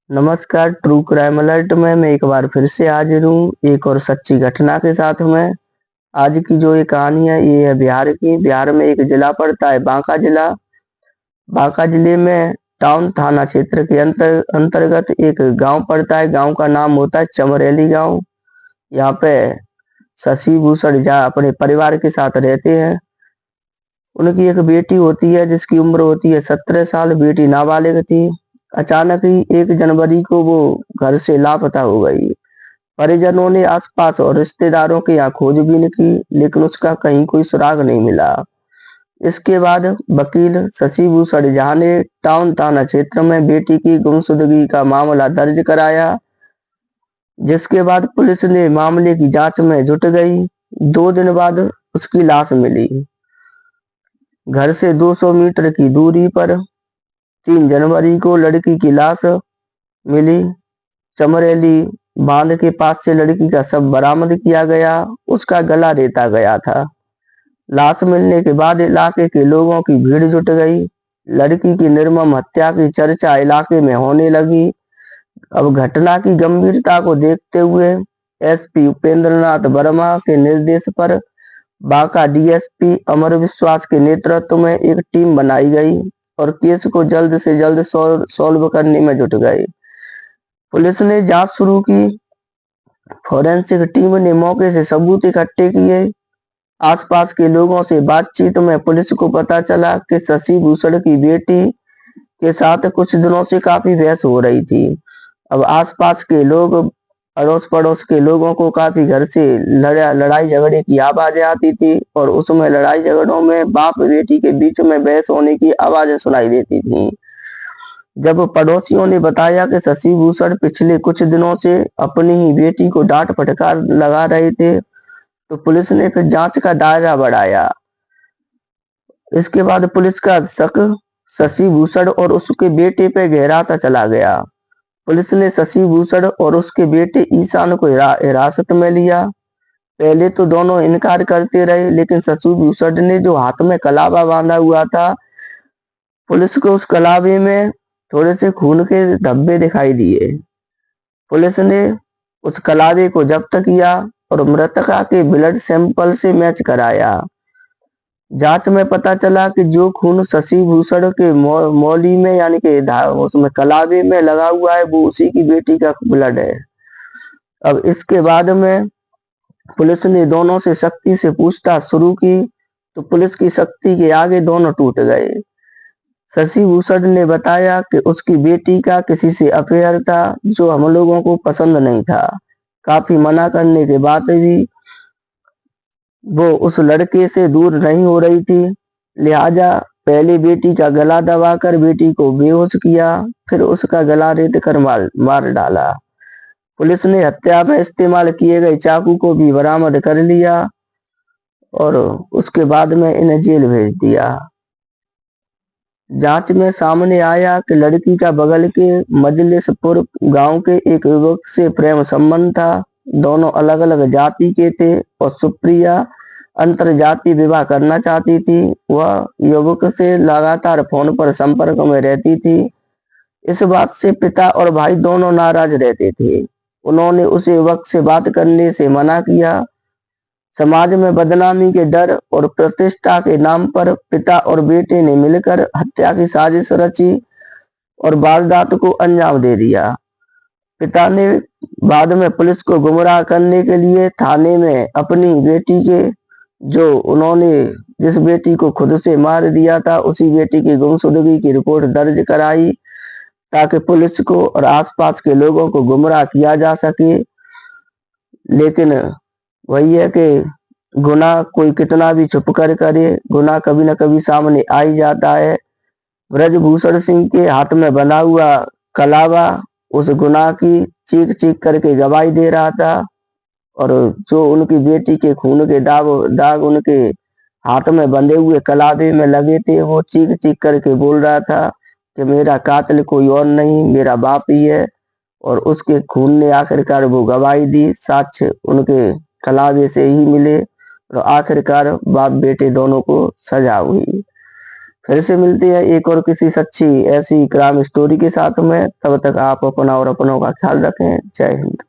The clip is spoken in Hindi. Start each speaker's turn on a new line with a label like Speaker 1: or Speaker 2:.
Speaker 1: नमस्कार, ट्रू क्राइम अलर्ट में मैं एक बार फिर से हाजिर हूँ एक और सच्ची घटना के साथ में। आज की जो ये कहानी है ये है बिहार की। बिहार में एक जिला पड़ता है बांका जिला। बांका जिले में टाउन थाना क्षेत्र के अंतर्गत एक गांव पड़ता है। गांव का नाम होता है चमरेली गांव। यहाँ पे शशि भूषण झा अपने परिवार के साथ रहते हैं। उनकी एक बेटी होती है जिसकी उम्र होती है 17 साल। बेटी नाबालिग थी। अचानक ही 1 जनवरी को वो घर से लापता हो गई। परिजनों ने आसपास और रिश्तेदारों के यहाँ खोजबीन की लेकिन उसका कहीं कोई सुराग नहीं मिला। इसके बाद वकील शशि भूषण झा ने टाउन थाना क्षेत्र में बेटी की गुमशुदगी का मामला दर्ज कराया, जिसके बाद पुलिस ने मामले की जांच में जुट गई। 2 दिन बाद उसकी लाश मिली। घर से 200 मीटर की दूरी पर 3 जनवरी को लड़की की लाश मिली। चमरेली बांध के पास से लड़की का शव बरामद किया गया। उसका गला रेता गया था। लाश मिलने के बाद इलाके के लोगों की भीड़ जुट गई। लड़की की निर्मम हत्या की चर्चा इलाके में होने लगी। अब घटना की गंभीरता को देखते हुए एसपी उपेंद्र नाथ वर्मा के निर्देश पर बांका डीएसपी अमर विश्वास के नेतृत्व में एक टीम बनाई गई और केस को जल्द से जल्द सॉल्व करने में जुट गए। पुलिस ने जांच शुरू की। फोरेंसिक टीम ने मौके से सबूत इकट्ठे किए। आसपास के लोगों से बातचीत में पुलिस को पता चला कि शशि भूषण की बेटी के साथ कुछ दिनों से काफी बहस हो रही थी। अब आसपास के लोग, अड़ोस पड़ोस के लोगों को काफी घर से लड़ाई झगड़े की आवाजें आती थी और उसमें लड़ाई झगड़ों में बाप बेटी के बीच में बहस होने की आवाजें सुनाई देती थी। जब पड़ोसियों ने बताया कि शशि भूषण पिछले कुछ दिनों से अपनी ही बेटी को डांट फटकार लगा रहे थे, तो पुलिस ने फिर जांच का दायरा बढ़ाया। इसके बाद पुलिस का शक शशि भूषण और उसके बेटे पे गहराता चला गया। पुलिस ने शशि भूषण और उसके बेटे ईशान को हिरासत में लिया। पहले तो दोनों इनकार करते रहे, लेकिन शशि भूषण ने जो हाथ में कलावा बांधा हुआ था, पुलिस को उस कलावे में थोड़े से खून के धब्बे दिखाई दिए। पुलिस ने उस कलावे को जब्त किया और मृतका के ब्लड सैंपल से मैच कराया। जांच में पता चला कि जो खून शशि भूषण के मौली में यानी कि उसमें कलावे में लगा हुआ है वो उसी की बेटी का ब्लड है। अब इसके बाद में पुलिस ने दोनों से सख्ती से पूछताछ शुरू की तो पुलिस की सख्ती के आगे दोनों टूट गए। शशि भूषण ने बताया कि उसकी बेटी का किसी से अफेयर था जो हम लोगों को पसंद नहीं था। काफी मना करने के बाद भी वो उस लड़के से दूर नहीं हो रही थी, लिहाजा पहले बेटी का गला दबाकर बेटी को बेहोश किया, फिर उसका गला रेत कर मार डाला। पुलिस ने हत्या में इस्तेमाल किए गए चाकू को भी बरामद कर लिया और उसके बाद में इन्हें जेल भेज दिया। जांच में सामने आया कि लड़की का बगल के मजलिसपुर गांव के एक युवक से प्रेम संबंध था। दोनों अलग अलग जाति के थे और सुप्रिया अंतरजातीय विवाह करना चाहती थी। वह युवक से लगातार फोन पर संपर्क में रहती थी। इस बात से पिता और भाई दोनों नाराज रहते थे। उन्होंने उस युवक से बात करने से मना किया। समाज में बदनामी के डर और प्रतिष्ठा के नाम पर पिता और बेटे ने मिलकर हत्या की साजिश रची और वारदात को अंजाम दे दिया। पिता ने बाद में पुलिस को गुमराह करने के लिए थाने में अपनी बेटी के, जो उन्होंने जिस बेटी को खुद से मार दिया था, उसी बेटी की गुमशुदगी की रिपोर्ट दर्ज कराई ताकि पुलिस को और आसपास के लोगों को गुमराह किया जा सके। लेकिन वही है कि गुनाह कोई कितना भी छुप कर करे, गुनाह कभी न कभी सामने आ ही जाता है। ब्रजभूषण सिंह के हाथ में बना हुआ कलावा उस गुनाह की चीख चीख करके गवाही दे रहा था और जो उनकी बेटी के खून के दाग उनके हाथ में बंधे हुए कलावे में लगे थे, वो चीख चीख करके बोल रहा था कि मेरा कातिल कोई और नहीं, मेरा बाप ही है। और उसके खून ने आखिरकार वो गवाही दी, साक्ष्य उनके कलावे से ही मिले और आखिरकार बाप बेटे दोनों को सजा हुई। फिर से मिलते हैं एक और किसी सच्ची ऐसी क्राइम स्टोरी के साथ में। तब तक आप अपना और अपनों का ख्याल रखें। जय हिंद।